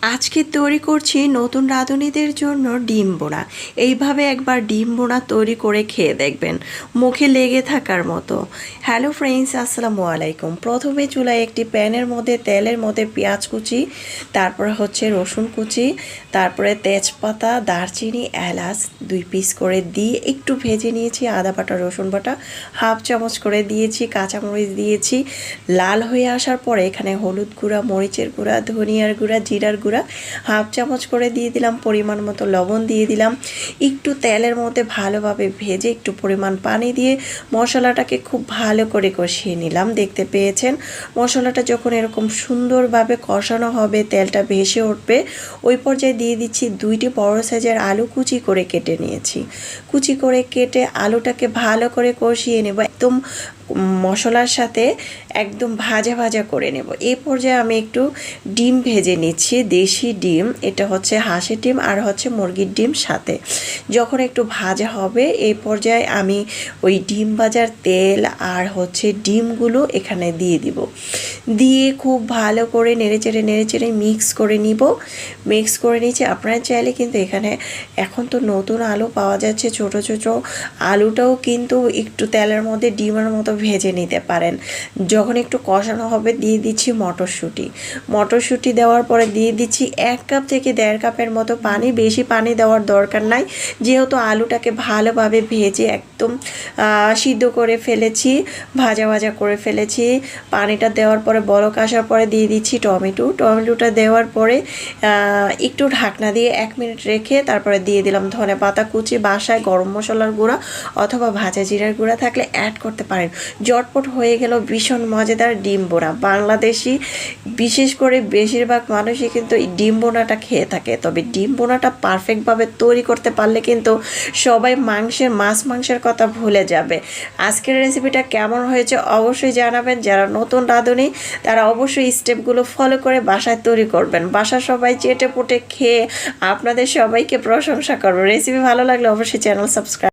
আজকে তৈরি করছি নতুন রাঁধুনিদের জন্য ডিম বোনা। এইভাবে একবার ডিম বোনা তৈরি করে খেয়ে দেখবেন, মুখে লেগে থাকার মতো। হ্যালো ফ্রেন্ডস, আসসালামু আলাইকুম। প্রথমে চুলায় একটি প্যানের মধ্যে তেলের মধ্যে পেঁয়াজ কুচি, তারপরে হচ্ছে রসুন কুচি, তারপরে তেজপাতা, দারচিনি, এলাচ 2 পিস করে দিয়ে একটু ভেজে নিয়েছি। আদা বাটা, রসুন বাটা হাফ চামচ করে দিয়েছি, কাঁচামরিচ দিয়েছি। লাল হয়ে আসার পরে এখানে হলুদ গুঁড়া, মরিচের গুঁড়া, ধনিয়ার গুঁড়া, জিরার গুঁড়া হাফ চামচ করে দিয়ে দিলাম, পরিমাণ মতো লবণ দিয়ে দিলাম। একটু তেলের মধ্যে ভালোভাবে ভেজে একটু পরিমাণ পানি দিয়ে মশলাটাকে খুব ভালো করে কষিয়ে নিলাম। দেখতে পেয়েছেন, মশলাটা যখন এরকম সুন্দরভাবে কষানো হবে, তেলটা ভেসে উঠবে, ওই পর্যায়ে দিয়ে দিচ্ছি 2টি বড় সাইজের আলু কুচি করে কেটে নিয়েছি। কুচি করে কেটে আলুটাকে ভালো করে কষিয়ে নেব, একদম মশলার সাথে একদম ভাজা ভাজা করে নেব। এই পর্যায়ে আমি একটু ডিম ভেজে নিচ্ছি, দেশি ডিম, এটা হচ্ছে হাঁসের ডিম আর হচ্ছে মুরগির ডিম সাথে। যখন একটু ভাজা হবে এই পর্যায়ে আমি ওই ডিম ভাজার তেল আর হচ্ছে ডিমগুলো এখানে দিয়ে দিব। দিয়ে খুব ভালো করে নেড়েচেড়ে মিক্স করে নিব। মিক্স করে নিচ্ছি। আপনারা চাইলে কিন্তু এখানে এখন তো নতুন আলু পাওয়া যাচ্ছে, ছোট ছোট আলুটাও কিন্তু একটু তেলের মধ্যে ডিমের মতো ভেজে নিতে পারেন। যখন একটু কষানো হবে দিয়ে দিচ্ছি মটরশুঁটি দেওয়ার পরে দিয়ে দিচ্ছি 1 কাপ থেকে 1.5 কাপের মতো পানি। বেশি পানি দেওয়ার দরকার নাই, যেহেতু আলুটাকে ভালোভাবে ভেজে একদম সিদ্ধ করে ফেলেছি, ভাজা ভাজা করে ফেলেছি। পানিটা দেওয়ার পরে বলক আসার পরে দিয়ে দিচ্ছি টমেটোটা দেওয়ার পরে একটু ঢাকনা দিয়ে 1 মিনিট রেখে তারপরে দিয়ে দিলাম ধনেপাতা কুচি। বাসায় গরম মশলার গুঁড়া অথবা ভাজা জিরার গুঁড়া থাকলে অ্যাড করতে পারেন। জটপট হয়ে গেল ভীষণ মজাদার ডিম বোনা। বাংলাদেশি বিশেষ করে বেশিরভাগ মানুষই কিন্তু এই ডিম বোনাটা খেয়ে থাকে, তবে ডিম বোনাটা পারফেক্টভাবে তৈরি করতে পারলে কিন্তু সবাই মাছ মাংসের কথা ভুলে যাবে। আজকের রেসিপিটা কেমন হয়েছে অবশ্যই জানাবেন। যারা নতুন রাঁধুনি তারা অবশ্যই স্টেপগুলো ফলো করে বাসায় তৈরি করবেন। বাসার সবাই চেটে পুটে খেয়ে আপনাদের সবাইকে প্রশংসা করবে। রেসিপি ভালো লাগলে অবশ্যই চ্যানেল সাবস্ক্রাইব